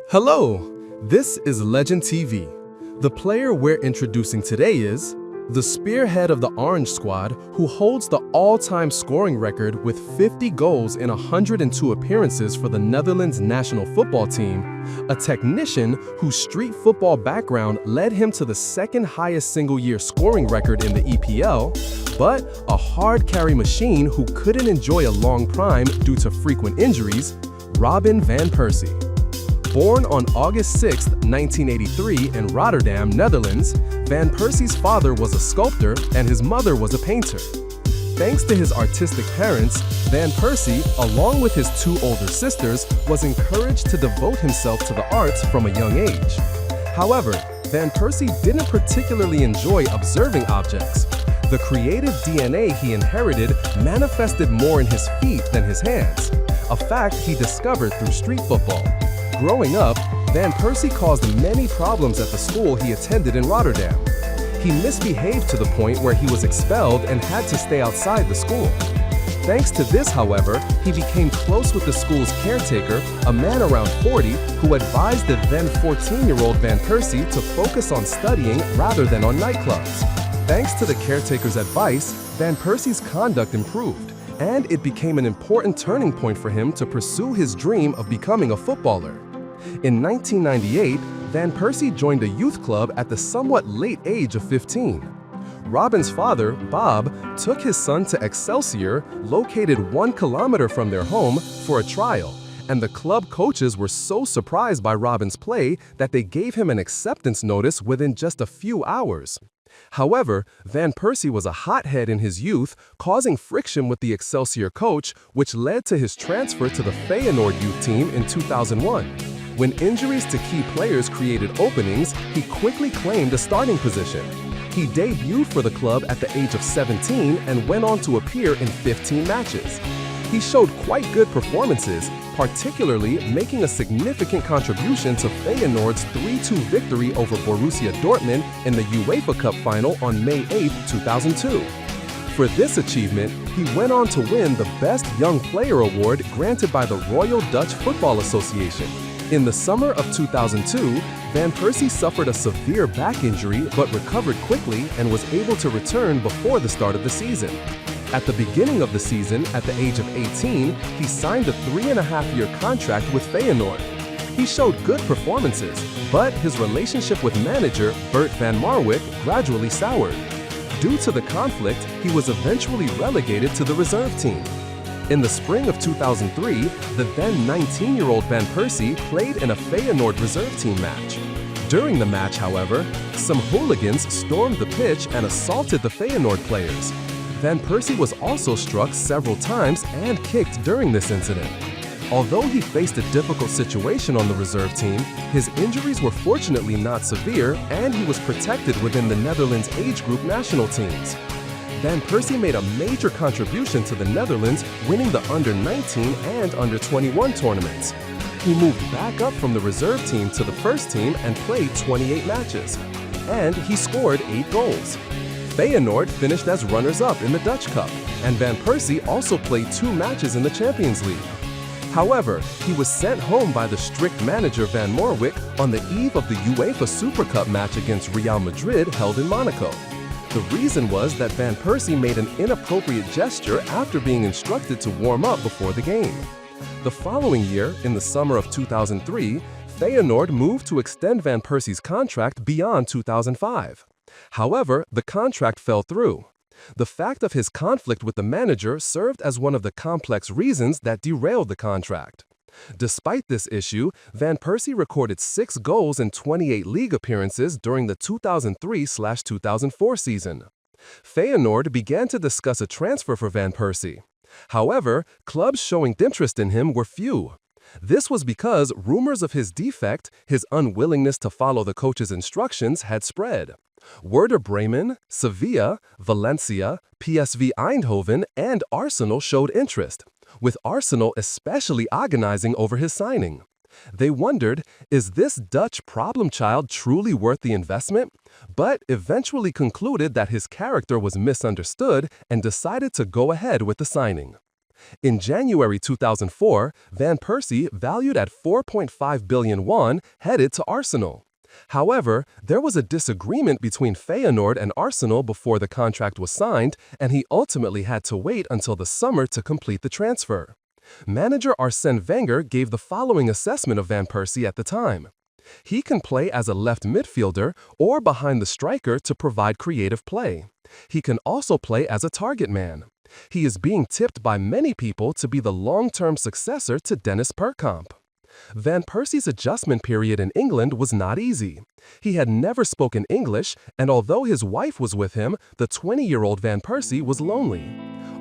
Hello, this is Legend TV. The player we're introducing today is the spearhead of the Orange squad who holds the all-time scoring record with 50 goals in 102 appearances for the Netherlands national football team, a technician whose street football background led him to the second highest single-year scoring record in the EPL, but a hard carry machine who couldn't enjoy a long prime due to frequent injuries, Robin van Persie. Born on August 6, 1983 in Rotterdam, Netherlands, Van Persie's father was a sculptor and his mother was a painter. Thanks to his artistic parents, Van Persie, along with his two older sisters, was encouraged to devote himself to the arts from a young age. However, Van Persie didn't particularly enjoy observing objects. The creative DNA he inherited manifested more in his feet than his hands, a fact he discovered through street football. Growing up, Van Persie caused many problems at the school he attended in Rotterdam. He misbehaved to the point where he was expelled and had to stay outside the school. Thanks to this, however, he became close with the school's caretaker, a man around 40, who advised the then 14-year-old Van Persie to focus on studying rather than on nightclubs. Thanks to the caretaker's advice, Van Persie's conduct improved, and it became an important turning point for him to pursue his dream of becoming a footballer. In 1998, Van Persie joined a youth club at the somewhat late age of 15. Robin's father, Bob, took his son to Excelsior, located 1 kilometer from their home, for a trial, and the club coaches were so surprised by Robin's play that they gave him an acceptance notice within just a few hours. However, Van Persie was a hothead in his youth, causing friction with the Excelsior coach, which led to his transfer to the Feyenoord youth team in 2001. When injuries to key players created openings, he quickly claimed a starting position. He debuted for the club at the age of 17 and went on to appear in 15 matches. He showed quite good performances, particularly making a significant contribution to Feyenoord's 3-2 victory over Borussia Dortmund in the UEFA Cup final on May 8, 2002. For this achievement, he went on to win the Best Young Player award granted by the Royal Dutch Football Association. In the summer of 2002, Van Persie suffered a severe back injury but recovered quickly and was able to return before the start of the season. At the beginning of the season, at the age of 18, he signed a 3.5-year contract with Feyenoord. He showed good performances, but his relationship with manager Bert van Marwijk gradually soured. Due to the conflict, he was eventually relegated to the reserve team. In the spring of 2003, the then 19-year-old Van Persie played in a Feyenoord reserve team match. During the match, however, some hooligans stormed the pitch and assaulted the Feyenoord players. Van Persie was also struck several times and kicked during this incident. Although he faced a difficult situation on the reserve team, his injuries were fortunately not severe and he was protected within the Netherlands age group national teams. Van Persie made a major contribution to the Netherlands, winning the Under-19 and Under-21 tournaments. He moved back up from the reserve team to the first team and played 28 matches. And he scored 8 goals. Feyenoord finished as runners-up in the Dutch Cup, and Van Persie also played 2 matches in the Champions League. However, he was sent home by the strict manager Van Marwijk on the eve of the UEFA Super Cup match against Real Madrid held in Monaco. The reason was that Van Persie made an inappropriate gesture after being instructed to warm up before the game. The following year, in the summer of 2003, Feyenoord moved to extend Van Persie's contract beyond 2005. However, the contract fell through. The fact of his conflict with the manager served as one of the complex reasons that derailed the contract. Despite this issue, Van Persie recorded 6 goals in 28 league appearances during the 2003-2004 season. Feyenoord began to discuss a transfer for Van Persie. However, clubs showing interest in him were few. This was because rumors of his defect, his unwillingness to follow the coach's instructions, had spread. Werder Bremen, Sevilla, Valencia, PSV Eindhoven, and Arsenal showed interest, with Arsenal especially agonizing over his signing. They wondered, is this Dutch problem child truly worth the investment? But eventually concluded that his character was misunderstood and decided to go ahead with the signing. In January 2004, Van Persie, valued at 4.5 billion won, headed to Arsenal. However, there was a disagreement between Feyenoord and Arsenal before the contract was signed, and he ultimately had to wait until the summer to complete the transfer. Manager Arsene Wenger gave the following assessment of Van Persie at the time. He can play as a left midfielder or behind the striker to provide creative play. He can also play as a target man. He is being tipped by many people to be the long-term successor to Dennis Bergkamp. Van Persie's adjustment period in England was not easy. He had never spoken English, and although his wife was with him, the 20-year-old Van Persie was lonely.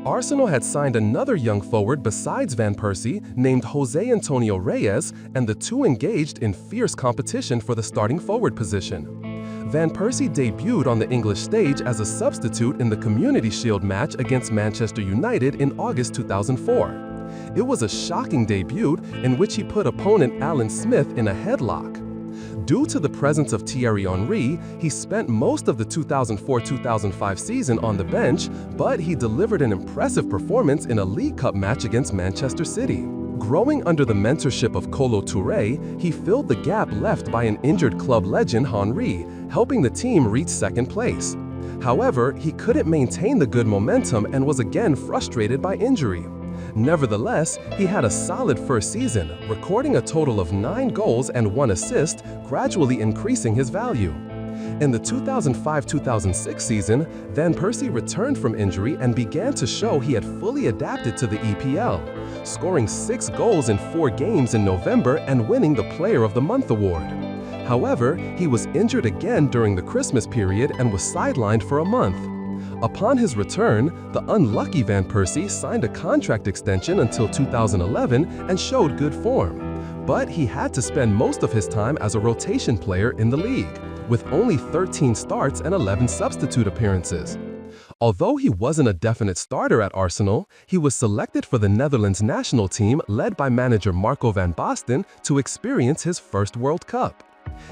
Arsenal had signed another young forward besides Van Persie, named José Antonio Reyes, and the two engaged in fierce competition for the starting forward position. Van Persie debuted on the English stage as a substitute in the Community Shield match against Manchester United in August 2004. It was a shocking debut in which he put opponent Alan Smith in a headlock. Due to the presence of Thierry Henry, he spent most of the 2004-2005 season on the bench, but he delivered an impressive performance in a League Cup match against Manchester City. Growing under the mentorship of Kolo Touré, he filled the gap left by an injured club legend Henry, helping the team reach second place. However, he couldn't maintain the good momentum and was again frustrated by injury. Nevertheless, he had a solid first season, recording a total of 9 goals and 1 assist, gradually increasing his value. In the 2005-2006 season, Van Persie returned from injury and began to show he had fully adapted to the EPL, scoring 6 goals in 4 games in November and winning the Player of the Month award. However, he was injured again during the Christmas period and was sidelined for a month. Upon his return, the unlucky Van Persie signed a contract extension until 2011 and showed good form. But he had to spend most of his time as a rotation player in the league, with only 13 starts and 11 substitute appearances. Although he wasn't a definite starter at Arsenal, he was selected for the Netherlands national team led by manager Marco van Basten to experience his first World Cup.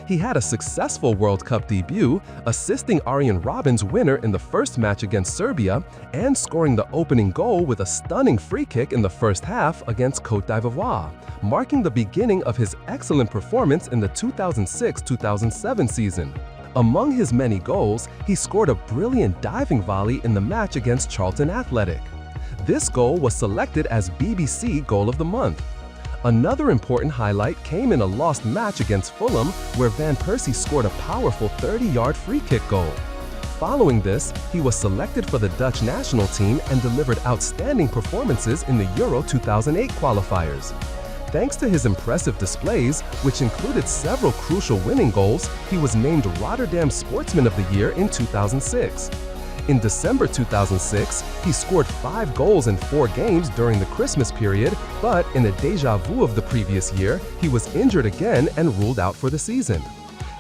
He had a successful World Cup debut, assisting Arjen Robben's winner in the first match against Serbia and scoring the opening goal with a stunning free kick in the first half against Côte d'Ivoire, marking the beginning of his excellent performance in the 2006-2007 season. Among his many goals, he scored a brilliant diving volley in the match against Charlton Athletic. This goal was selected as BBC Goal of the Month. Another important highlight came in a lost match against Fulham, where Van Persie scored a powerful 30-yard free kick goal. Following this, he was selected for the Dutch national team and delivered outstanding performances in the Euro 2008 qualifiers. Thanks to his impressive displays, which included several crucial winning goals, he was named Rotterdam Sportsman of the Year in 2006. In December 2006, he scored 5 goals in 4 games during the Christmas period, but in a déjà vu of the previous year, he was injured again and ruled out for the season.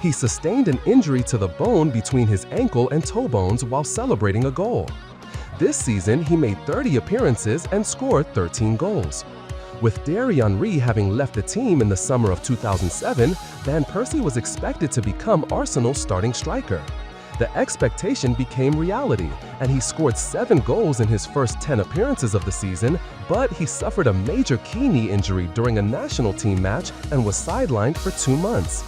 He sustained an injury to the bone between his ankle and toe bones while celebrating a goal. This season, he made 30 appearances and scored 13 goals. With Thierry Henry having left the team in the summer of 2007, Van Persie was expected to become Arsenal's starting striker. The expectation became reality, and he scored 7 goals in his first 10 appearances of the season, but he suffered a major knee injury during a national team match and was sidelined for 2 months.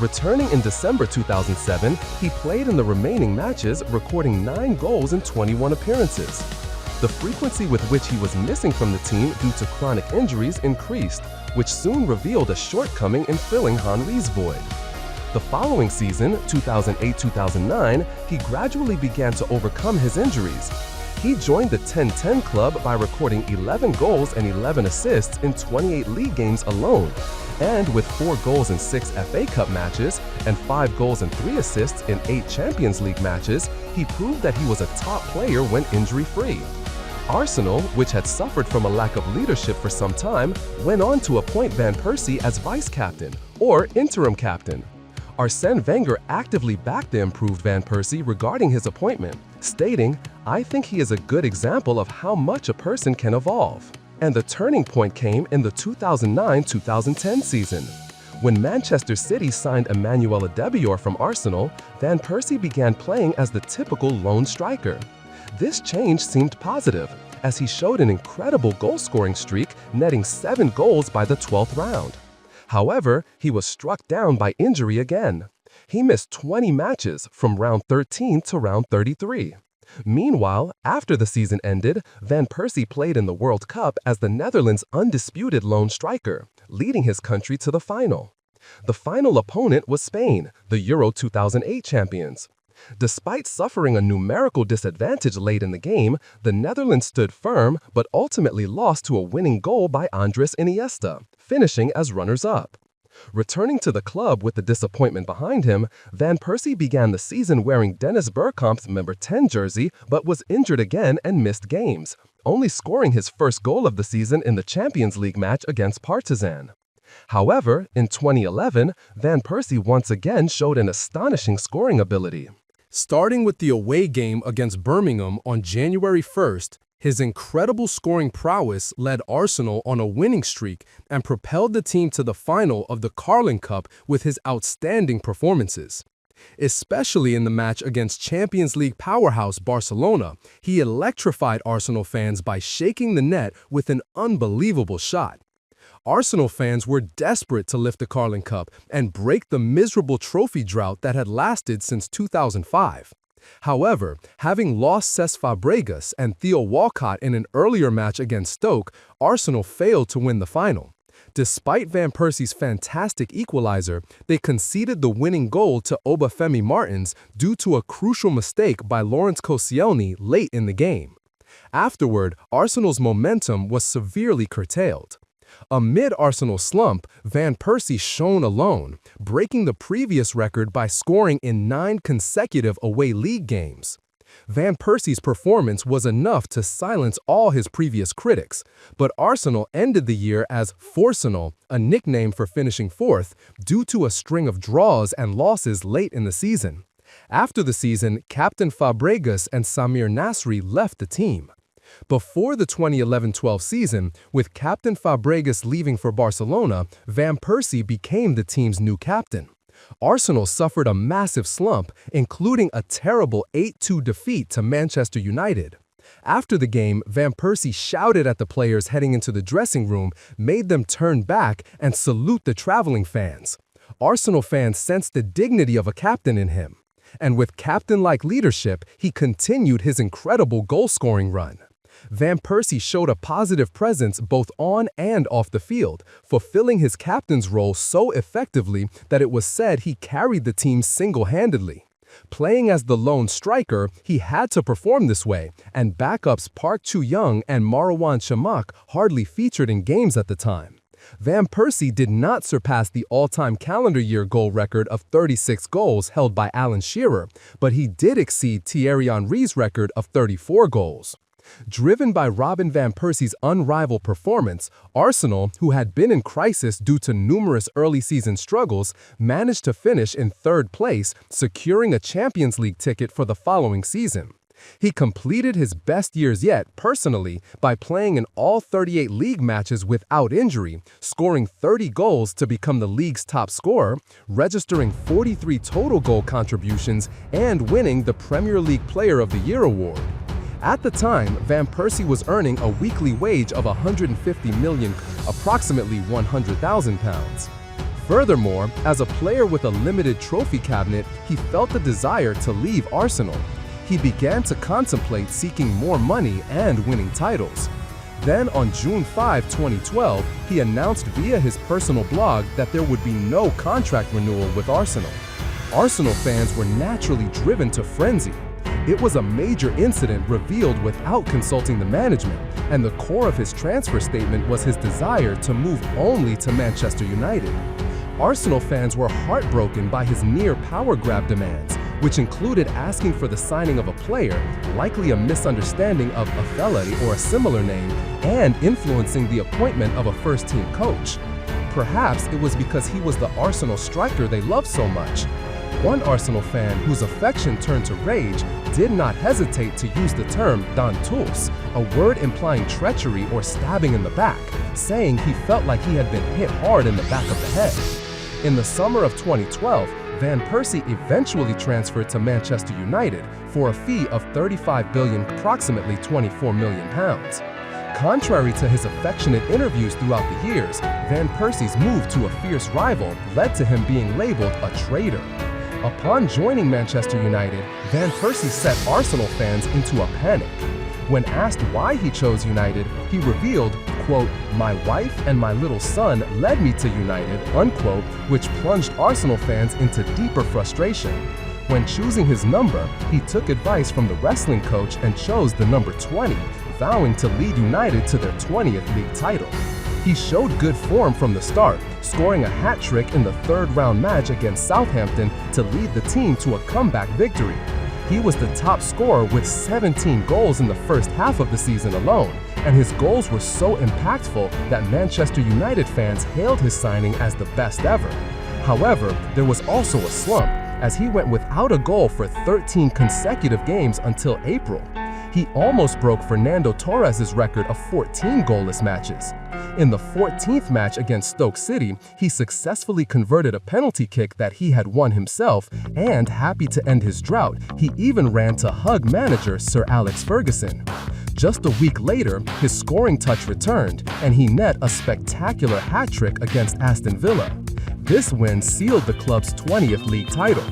Returning in December 2007, he played in the remaining matches, recording 9 goals in 21 appearances. The frequency with which he was missing from the team due to chronic injuries increased, which soon revealed a shortcoming in filling Henry's void. The following season, 2008-2009, he gradually began to overcome his injuries. He joined the 10-10 club by recording 11 goals and 11 assists in 28 league games alone. And with 4 goals in 6 FA Cup matches and 5 goals and 3 assists in 8 Champions League matches, he proved that he was a top player when injury-free. Arsenal, which had suffered from a lack of leadership for some time, went on to appoint Van Persie as vice-captain, or interim captain. Arsene Wenger actively backed the improved Van Persie regarding his appointment, stating, "I think he is a good example of how much a person can evolve." And the turning point came in the 2009-2010 season. When Manchester City signed Emmanuel Adebayor from Arsenal, Van Persie began playing as the typical lone striker. This change seemed positive, as he showed an incredible goal-scoring streak, netting 7 goals by the 12th round. However, he was struck down by injury again. He missed 20 matches from round 13 to round 33. Meanwhile, after the season ended, Van Persie played in the World Cup as the Netherlands' undisputed lone striker, leading his country to the final. The final opponent was Spain, the Euro 2008 champions. Despite suffering a numerical disadvantage late in the game, the Netherlands stood firm but ultimately lost to a winning goal by Andres Iniesta, finishing as runners-up. Returning to the club with the disappointment behind him, Van Persie began the season wearing Dennis Bergkamp's number 10 jersey but was injured again and missed games, only scoring his first goal of the season in the Champions League match against Partizan. However, in 2011, Van Persie once again showed an astonishing scoring ability. Starting with the away game against Birmingham on January 1st, his incredible scoring prowess led Arsenal on a winning streak and propelled the team to the final of the Carling Cup with his outstanding performances. Especially in the match against Champions League powerhouse Barcelona, he electrified Arsenal fans by shaking the net with an unbelievable shot. Arsenal fans were desperate to lift the Carling Cup and break the miserable trophy drought that had lasted since 2005. However, having lost Cesc Fabregas and Theo Walcott in an earlier match against Stoke, Arsenal failed to win the final. Despite Van Persie's fantastic equalizer, they conceded the winning goal to Obafemi Martins due to a crucial mistake by Lawrence Koscielny late in the game. Afterward, Arsenal's momentum was severely curtailed. Amid Arsenal's slump, Van Persie shone alone, breaking the previous record by scoring in 9 consecutive away league games. Van Persie's performance was enough to silence all his previous critics, but Arsenal ended the year as Forsenal, a nickname for finishing fourth, due to a string of draws and losses late in the season. After the season, Captain Fabregas and Samir Nasri left the team. Before the 2011-12 season, with Captain Fabregas leaving for Barcelona, Van Persie became the team's new captain. Arsenal suffered a massive slump, including a terrible 8-2 defeat to Manchester United. After the game, Van Persie shouted at the players heading into the dressing room, made them turn back and salute the traveling fans. Arsenal fans sensed the dignity of a captain in him. And with captain-like leadership, he continued his incredible goal-scoring run. Van Persie showed a positive presence both on and off the field, fulfilling his captain's role so effectively that it was said he carried the team single-handedly. Playing as the lone striker, he had to perform this way, and backups Park Chu-young and Marouane Chamakh hardly featured in games at the time. Van Persie did not surpass the all-time calendar year goal record of 36 goals held by Alan Shearer, but he did exceed Thierry Henry's record of 34 goals. Driven by Robin van Persie's unrivaled performance, Arsenal, who had been in crisis due to numerous early season struggles, managed to finish in third place, securing a Champions League ticket for the following season. He completed his best years yet, personally, by playing in all 38 league matches without injury, scoring 30 goals to become the league's top scorer, registering 43 total goal contributions, and winning the Premier League Player of the Year award. At the time, Van Persie was earning a weekly wage of $150 million, approximately £100,000. Furthermore, as a player with a limited trophy cabinet, he felt the desire to leave Arsenal. He began to contemplate seeking more money and winning titles. Then on June 5, 2012, he announced via his personal blog that there would be no contract renewal with Arsenal. Arsenal fans were naturally driven to frenzy. It was a major incident revealed without consulting the management, and the core of his transfer statement was his desire to move only to Manchester United. Arsenal fans were heartbroken by his near power grab demands, which included asking for the signing of a player, likely a misunderstanding of Afellay or a similar name, and influencing the appointment of a first-team coach. Perhaps it was because he was the Arsenal striker they loved so much. One Arsenal fan, whose affection turned to rage, did not hesitate to use the term «dantours», a word implying treachery or stabbing in the back, saying he felt like he had been hit hard in the back of the head. In the summer of 2012, Van Persie eventually transferred to Manchester United for a fee of £35 billion, approximately £24 million. Contrary to his affectionate interviews throughout the years, Van Persie's move to a fierce rival led to him being labeled a traitor. Upon joining Manchester United, Van Persie set Arsenal fans into a panic. When asked why he chose United, he revealed, quote, "My wife and my little son led me to United," unquote, which plunged Arsenal fans into deeper frustration. When choosing his number, he took advice from the wrestling coach and chose the number 20, vowing to lead United to their 20th league title. He showed good form from the start, scoring a hat trick in the third-round match against Southampton to lead the team to a comeback victory. He was the top scorer with 17 goals in the first half of the season alone, and his goals were so impactful that Manchester United fans hailed his signing as the best ever. However, there was also a slump, as he went without a goal for 13 consecutive games until April. He almost broke Fernando Torres' record of 14 goalless matches. In the 14th match against Stoke City, he successfully converted a penalty kick that he had won himself, and happy to end his drought, he even ran to hug manager Sir Alex Ferguson. Just a week later, his scoring touch returned, and he net a spectacular hat-trick against Aston Villa. This win sealed the club's 20th league title.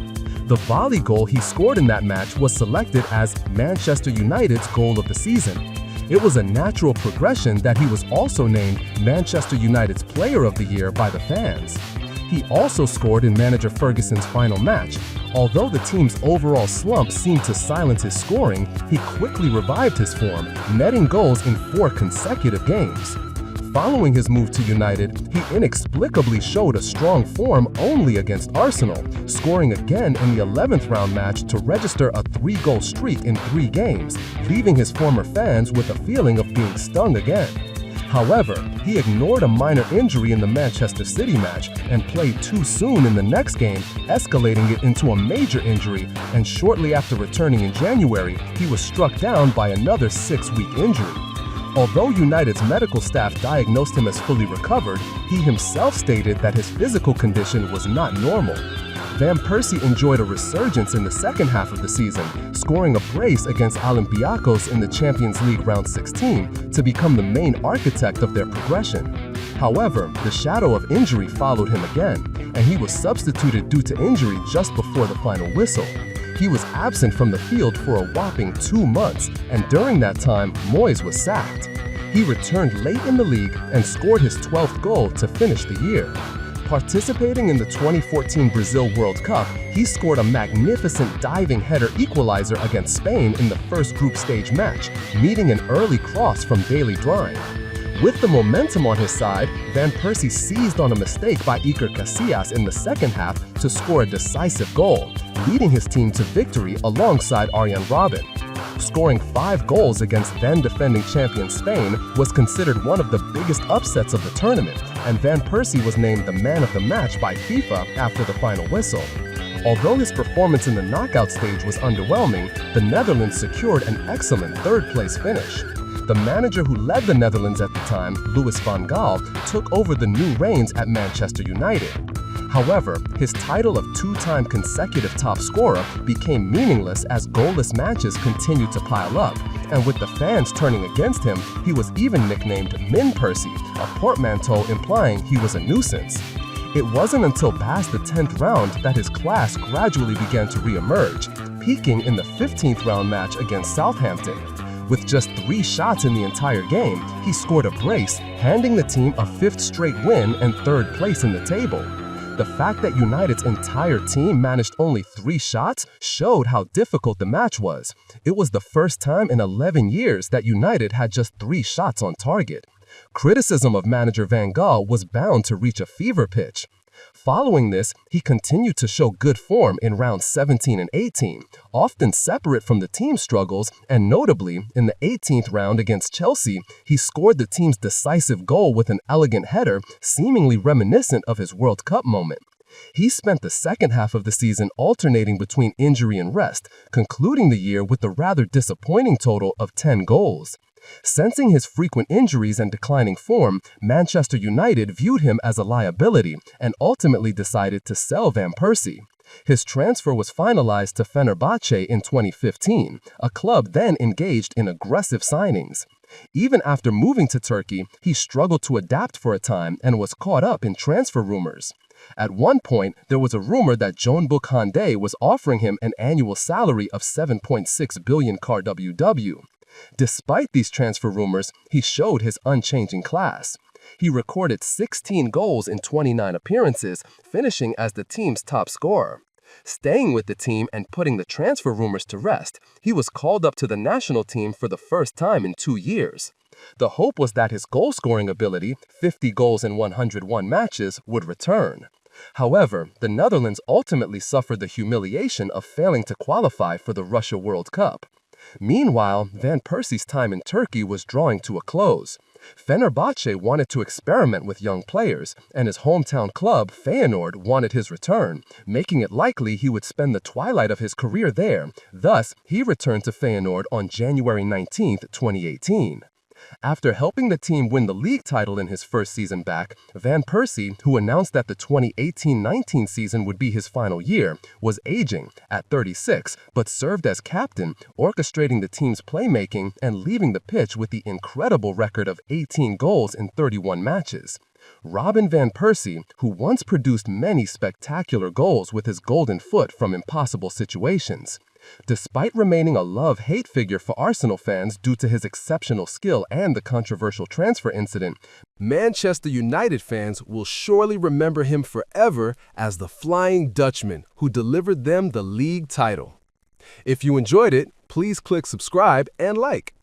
The volley goal he scored in that match was selected as Manchester United's goal of the season. It was a natural progression that he was also named Manchester United's Player of the Year by the fans. He also scored in manager Ferguson's final match. Although the team's overall slump seemed to silence his scoring, he quickly revived his form, netting goals in 4 consecutive games. Following his move to United, he inexplicably showed a strong form only against Arsenal, scoring again in the 11th round match to register a 3-goal streak in 3 games, leaving his former fans with a feeling of being stung again. However, he ignored a minor injury in the Manchester City match and played too soon in the next game, escalating it into a major injury, and shortly after returning in January, he was struck down by another 6-week injury. Although United's medical staff diagnosed him as fully recovered, he himself stated that his physical condition was not normal. Van Persie enjoyed a resurgence in the second half of the season, scoring a brace against Olympiacos in the Champions League round 16 to become the main architect of their progression. However, the shadow of injury followed him again, and he was substituted due to injury just before the final whistle. He was absent from the field for a whopping 2 months, and during that time, Moyes was sacked. He returned late in the league and scored his 12th goal to finish the year. Participating in the 2014 Brazil World Cup, he scored a magnificent diving header equalizer against Spain in the first group stage match, meeting an early cross from Daily Blind. With the momentum on his side, Van Persie seized on a mistake by Iker Casillas in the second half to score a decisive goal, leading his team to victory alongside Arjen Robben. Scoring 5 goals against then-defending champion Spain was considered one of the biggest upsets of the tournament, and Van Persie was named the man of the match by FIFA after the final whistle. Although his performance in the knockout stage was underwhelming, the Netherlands secured an excellent third-place finish. The manager who led the Netherlands at the time, Louis van Gaal, took over the new reins at Manchester United. However, his title of 2-time consecutive top scorer became meaningless as goalless matches continued to pile up, and with the fans turning against him, he was even nicknamed Min Persie, a portmanteau implying he was a nuisance. It wasn't until past the 10th round that his class gradually began to re-emerge, peaking in the 15th round match against Southampton. With just 3 shots in the entire game, he scored a brace, handing the team a 5th straight win and 3rd place in the table. The fact that United's entire team managed only 3 shots showed how difficult the match was. It was the first time in 11 years that United had just 3 shots on target. Criticism of manager Van Gaal was bound to reach a fever pitch. Following this, he continued to show good form in rounds 17 and 18, often separate from the team's struggles, and notably, in the 18th round against Chelsea, he scored the team's decisive goal with an elegant header, seemingly reminiscent of his World Cup moment. He spent the second half of the season alternating between injury and rest, concluding the year with a rather disappointing total of 10 goals. Sensing his frequent injuries and declining form, Manchester United viewed him as a liability and ultimately decided to sell Van Persie. His transfer was finalized to Fenerbahce in 2015, a club then engaged in aggressive signings. Even after moving to Turkey, he struggled to adapt for a time and was caught up in transfer rumors. At one point, there was a rumor that Jeonbuk Hyundai was offering him an annual salary of 7.6 billion KRW. Despite these transfer rumors, he showed his unchanging class. He recorded 16 goals in 29 appearances, finishing as the team's top scorer. Staying with the team and putting the transfer rumors to rest, he was called up to the national team for the first time in 2 years. The hope was that his goal-scoring ability, 50 goals in 101 matches, would return. However, the Netherlands ultimately suffered the humiliation of failing to qualify for the Russia World Cup. Meanwhile, Van Persie's time in Turkey was drawing to a close. Fenerbahce wanted to experiment with young players, and his hometown club, Feyenoord, wanted his return, making it likely he would spend the twilight of his career there. Thus, he returned to Feyenoord on January 19, 2018. After helping the team win the league title in his first season back, Van Persie, who announced that the 2018-19 season would be his final year, was aging at 36, but served as captain, orchestrating the team's playmaking and leaving the pitch with the incredible record of 18 goals in 31 matches. Robin van Persie, who once produced many spectacular goals with his golden foot from impossible situations. Despite remaining a love-hate figure for Arsenal fans due to his exceptional skill and the controversial transfer incident, Manchester United fans will surely remember him forever as the Flying Dutchman who delivered them the league title. If you enjoyed it, please click subscribe and like.